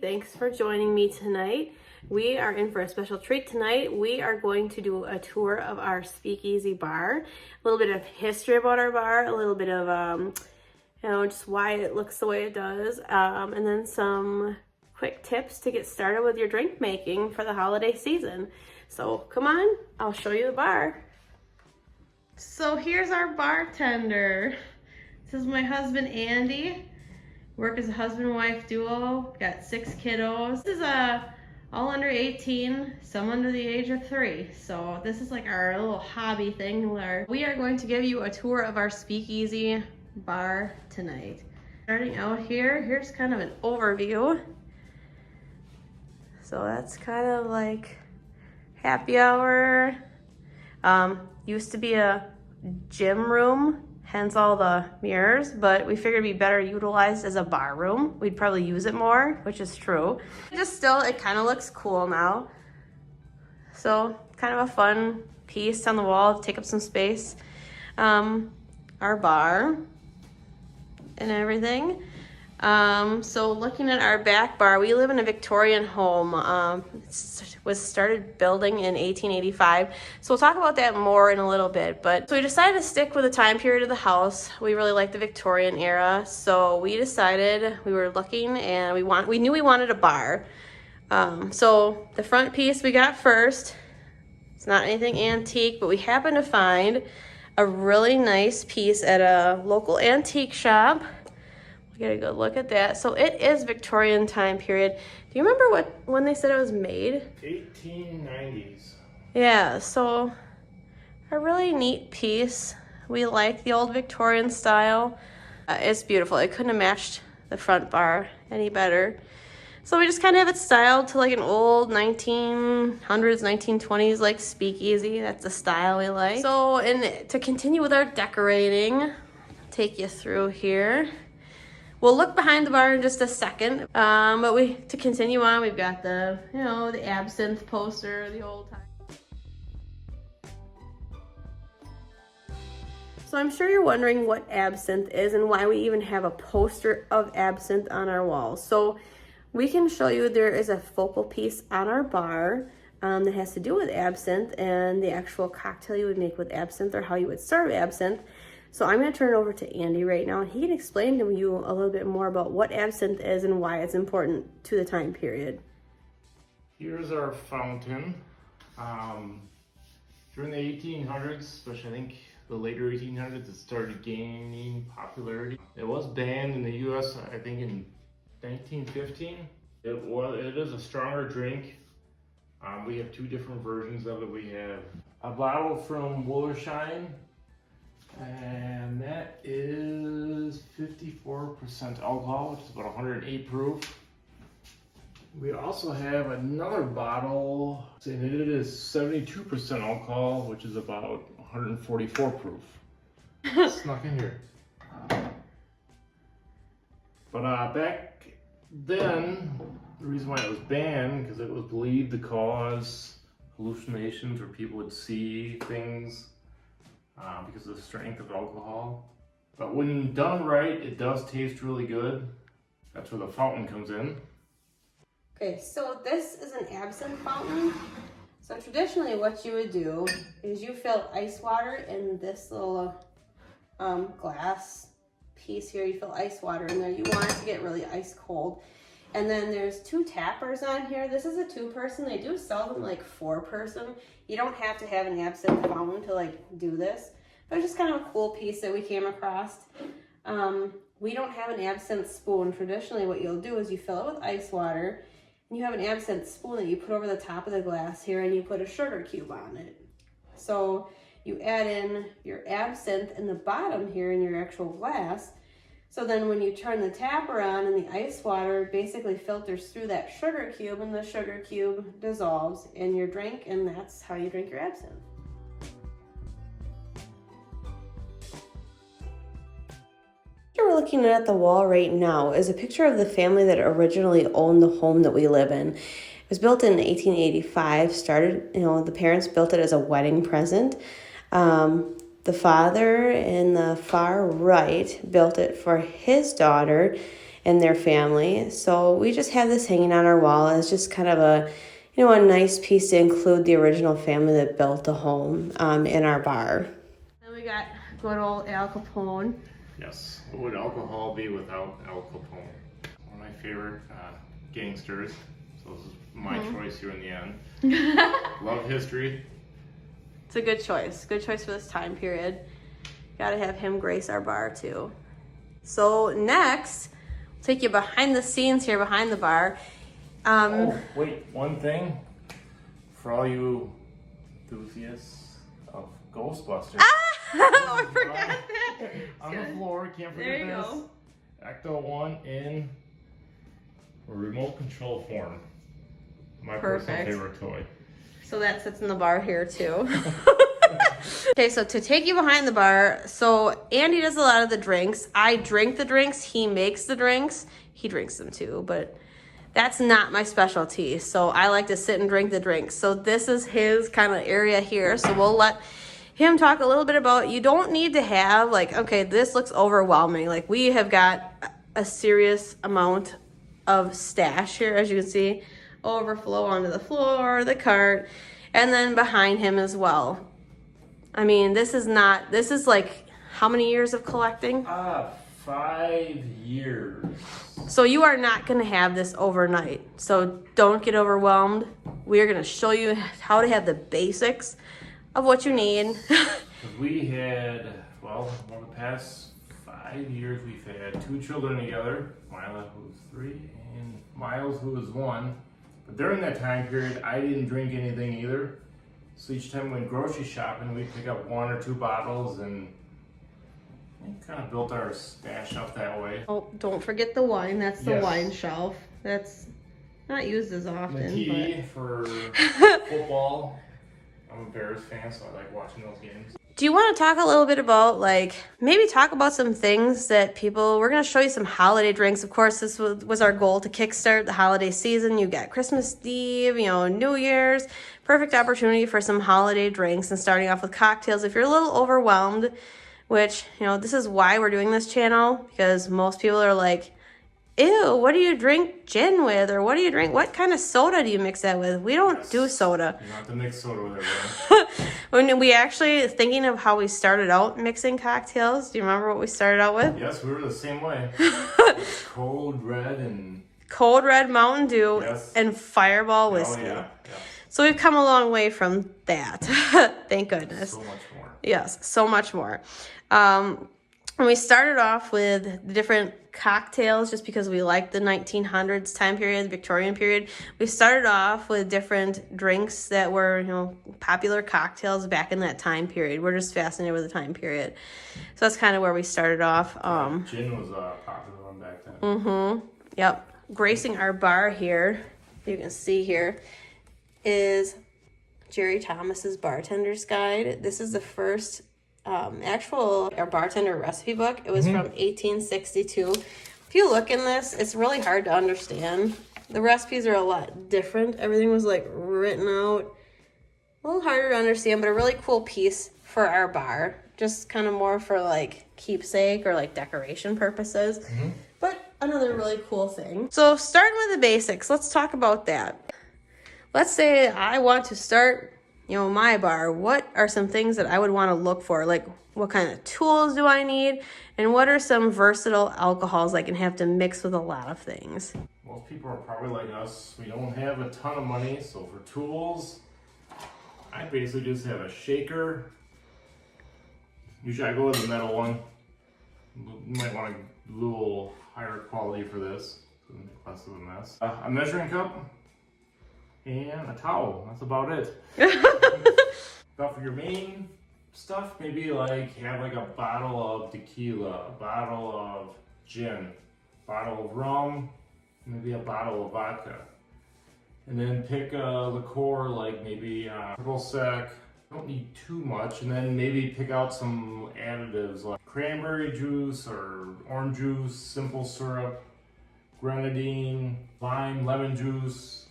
Thanks for joining me tonight. We are in for a special treat tonight. We are going to do a tour of our speakeasy bar, a little bit of history about our bar, a little bit of, just why it looks the way it does, and then some quick tips to get started with your drink making for the holiday season. So come on, I'll show you the bar. So here's our bartender. This is my husband, Andy. Work as a husband and wife duo. Got 6 kiddos. This is all under 18, some under the age of 3. So this is like our little hobby thing. We are going to give you a tour of our speakeasy bar tonight. Starting out here, here's kind of an overview. So that's kind of like happy hour. Used to be a gym room, hence all the mirrors, but we figured it'd be better utilized as a bar room. We'd probably use it more, which is true. Just still, it kind of looks cool now. So kind of a fun piece on the wall to take up some space. Our bar and everything. So looking at our back bar, we live in a Victorian home. It was started building in 1885. So we'll talk about that more in a little bit. But so we decided to stick with the time period of the house. We really like the Victorian era. So we decided, we were looking and we knew we wanted a bar. So the front piece we got first. It's not anything antique, but we happened to find a really nice piece at a local antique shop. Get a good look at that. So it is Victorian time period. Do you remember when they said it was made? 1890s. Yeah, so a really neat piece. We like the old Victorian style. It's beautiful. It couldn't have matched the front bar any better. So we just kind of have it styled to like an old 1900s, 1920s like speakeasy. That's the style we like. So and to continue with our decorating, I'll take you through here. We'll look behind the bar in just a second, but to continue on, we've got the absinthe poster, the old time. So I'm sure you're wondering what absinthe is and why we even have a poster of absinthe on our walls. So we can show you there is a focal piece on our bar that has to do with absinthe and the actual cocktail you would make with absinthe or how you would serve absinthe. So I'm going to turn it over to Andy right now, and he can explain to you a little bit more about what absinthe is and why it's important to the time period. Here's our fountain. During the 1800s, especially I think the later 1800s, it started gaining popularity. It was banned in the U.S. I think in 1915. It is a stronger drink. We have 2 different versions of it. We have a bottle from Woolershine. And that is 54% alcohol, which is about 108 proof. We also have another bottle saying that it is 72% alcohol, which is about 144 proof. Snuck in here. But back then, the reason why it was banned, because it was believed to cause hallucinations where people would see things. Because of the strength of alcohol. But when done right, it does taste really good. That's where the fountain comes in. Okay, so this is an absinthe fountain. So traditionally what you would do is you fill ice water in this little glass piece here. You fill ice water in there. You want it to get really ice cold. And then there's 2 tappers on here. This is a 2-person. They do sell them like 4-person. You don't have to have an absinthe fountain to like do this. But it's just kind of a cool piece that we came across. We don't have an absinthe spoon. Traditionally what you'll do is you fill it with ice water. And you have an absinthe spoon that you put over the top of the glass here and you put a sugar cube on it. So you add in your absinthe in the bottom here in your actual glass. So then when you turn the tapper on and the ice water basically filters through that sugar cube and the sugar cube dissolves in your drink, and that's how you drink your absinthe. What we're looking at the wall right now is a picture of the family that originally owned the home that we live in. It was built in 1885, the parents built it as a wedding present. The father in the far right built it for his daughter, and their family. So we just have this hanging on our wall as just kind of a, you know, a nice piece to include the original family that built the home in our bar. Then we got good old Al Capone. Yes. What would alcohol be without Al Capone? One of my favorite gangsters. So this is my choice here in the end. Love history. It's a good choice. Good choice for this time period. Gotta have him grace our bar too. So next, I'll take you behind the scenes here, behind the bar. Oh, wait, one thing. For all you enthusiasts of Ghostbusters. I forgot that. On the floor, can't forget There you this. go. Ecto 1 in a remote control form. My personal Perfect. favorite toy. So that sits in the bar here too. Okay, so to take you behind the bar, so Andy does a lot of the drinks. I drink the drinks, he makes the drinks. He drinks them too, but that's not my specialty. So I like to sit and drink the drinks. So this is his kind of area here. So we'll let him talk a little bit about, you don't need to have like, okay, this looks overwhelming. Like we have got a serious amount of stash here, as you can see, overflow onto the floor, the cart, and then behind him as well. I mean, this is like, how many years of collecting? 5 years. So you are not going to have this overnight. So don't get overwhelmed. We are going to show you how to have the basics of what you need. We had, well, over the past 5 years, we've had 2 children together. Mila, who's 3, and Miles, who is 1. But during that time period, I didn't drink anything either. So each time we went grocery shopping, we'd pick up 1 or 2 bottles, and we kind of built our stash up that way. Oh, don't forget the wine. That's the Yes. wine shelf. That's not used as often. The TV for football. I'm a Bears fan, so I like watching those games. Do you want to talk a little bit about, like, maybe talk about some things that we're going to show you some holiday drinks. Of course, this was our goal to kickstart the holiday season. You got Christmas Eve, you know, New Year's. Perfect opportunity for some holiday drinks and starting off with cocktails. If you're a little overwhelmed, which, you know, this is why we're doing this channel, because most people are like, ew, what do you drink gin with? Or what do you drink? What kind of soda do you mix that with? We don't do soda. You don't have to mix soda with it, When we actually, thinking of how we started out mixing cocktails, do you remember what we started out with? Yes, we were the same way. Cold red and... Cold Red Mountain Dew Yes. and Fireball whiskey. Oh, yeah. So we've come a long way from that. Thank goodness. So much more. Yes, so much more. And we started off with the different cocktails just because we liked the 1900s time period, the Victorian period. We started off with different drinks that were, you know, popular cocktails back in that time period. We're just fascinated with the time period. So that's kind of where we started off. Gin was a popular one back then. Mm-hmm. Yep. Gracing our bar here, you can see here, is Jerry Thomas's Bartender's Guide. This is the first actual our bartender recipe book. It was from 1862. If you look in this, it's really hard to understand. The recipes are a lot different. Everything was like written out. A little harder to understand, but a really cool piece for our bar. Just kind of more for like keepsake or like decoration purposes. But another really cool thing. So starting with the basics, let's talk about that. Let's say I want to start, you know, my bar. What are some things that I would want to look for? Like, what kind of tools do I need? And what are some versatile alcohols I can have to mix with a lot of things? Most people are probably like us. We don't have a ton of money, so for tools, I basically just have a shaker. Usually I go with a metal one. You might want a little higher quality for this, so make less of a mess. A measuring cup and a towel. That's about it. Now for your main stuff, maybe like have like a bottle of tequila, a bottle of gin, a bottle of rum, maybe a bottle of vodka. And then pick a liqueur like maybe triple sec. Don't need too much. And then maybe pick out some additives like cranberry juice or orange juice, simple syrup, grenadine, lime, lemon juice.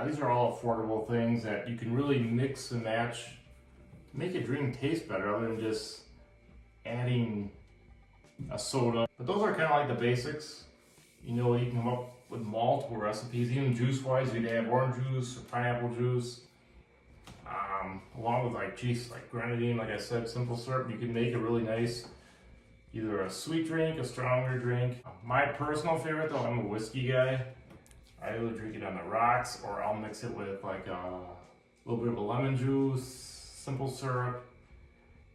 These are all affordable things that you can really mix and match, make a drink taste better other than just adding a soda. But those are kind of like the basics. You know, you can come up with multiple recipes, even juice-wise. You'd add orange juice or pineapple juice. Along with like grenadine, like I said, simple syrup. You can make a really nice, either a sweet drink, a stronger drink. My personal favorite though, I'm a whiskey guy. I either drink it on the rocks or I'll mix it with like a little bit of a lemon juice, simple syrup.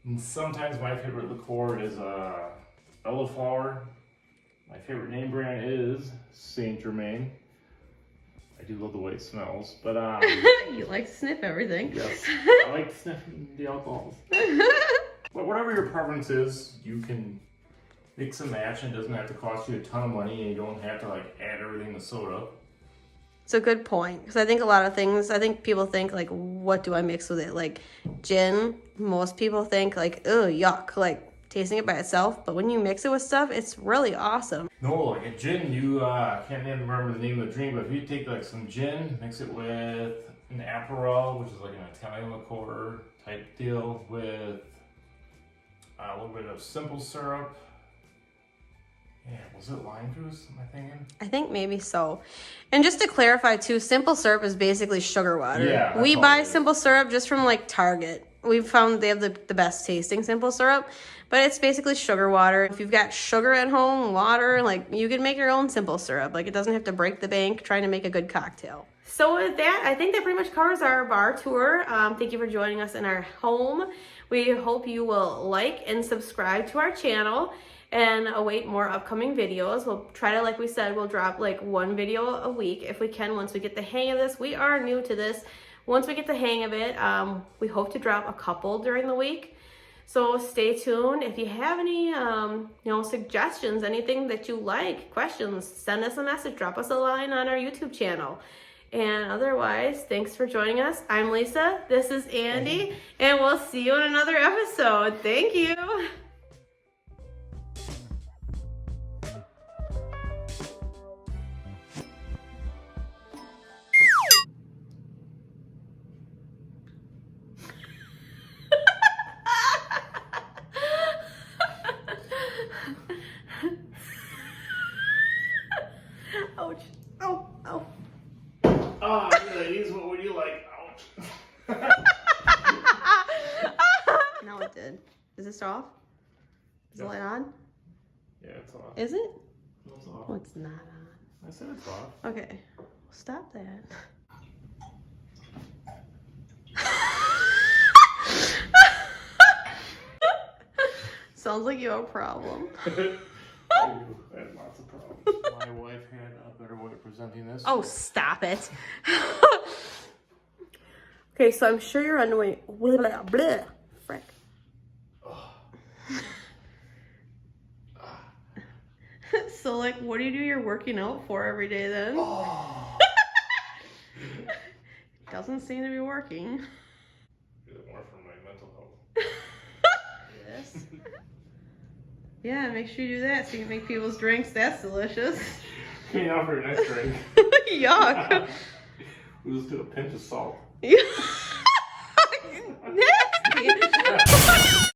And sometimes my favorite liqueur is elderflower. My favorite name brand is Saint Germain. I do love the way it smells, but You like to sniff everything. yes, I like sniffing the alcohols. But whatever your preference is, you can mix and match, and it doesn't have to cost you a ton of money, and you don't have to like add everything to soda. It's a good point, because I think a lot of things, I think people think like, what do I mix with it? Like gin, most people think like, oh, yuck, like tasting it by itself. But when you mix it with stuff, it's really awesome. No, like a gin, you can't even remember the name of the drink, but if you take like some gin, mix it with an Aperol, which is like an Italian liqueur type deal, with a little bit of simple syrup. Yeah, was it lime juice, am I thinking? I think maybe so. And just to clarify too, simple syrup is basically sugar water. Yeah, we that's all buy it is. simple syrup just from like Target. We've found they have the best tasting simple syrup, but it's basically sugar water. If you've got sugar at home, water, like you can make your own simple syrup. Like it doesn't have to break the bank trying to make a good cocktail. So with that, I think that pretty much covers our bar tour. Thank you for joining us in our home. We hope you will like and subscribe to our channel and await more upcoming videos. We'll try to, like we said, we'll drop like one video a week if we can once we get the hang of this. We are new to this. Once we get the hang of it, we hope to drop a couple during the week. So stay tuned. If you have any suggestions, anything that you like, questions, send us a message, drop us a line on our YouTube channel. And otherwise, thanks for joining us. I'm Lisa, this is Andy, and we'll see you in another episode. Thank you. Ouch. Oh, oh. Ah, ladies, what would you like? Ouch. Now it did. Is this off? Is the light on? Yeah, it's off. Is it? It's off. Oh, it's not on. I said it's off. Okay. Stop that. Sounds like you have a problem. I do. I had lots of problems. My wife had a better way of presenting this. Oh, stop it. Okay, so I'm sure you're on the way. Blah, blah, blah. Frick. So, like, what do you do your working out for every day then? Doesn't seem to be working. Do it more for my mental health. Yes. Yeah, make sure you do that so you can make people's drinks. That's delicious. Now for your next drink. Yuck. We'll just do a pinch of salt. Yeah.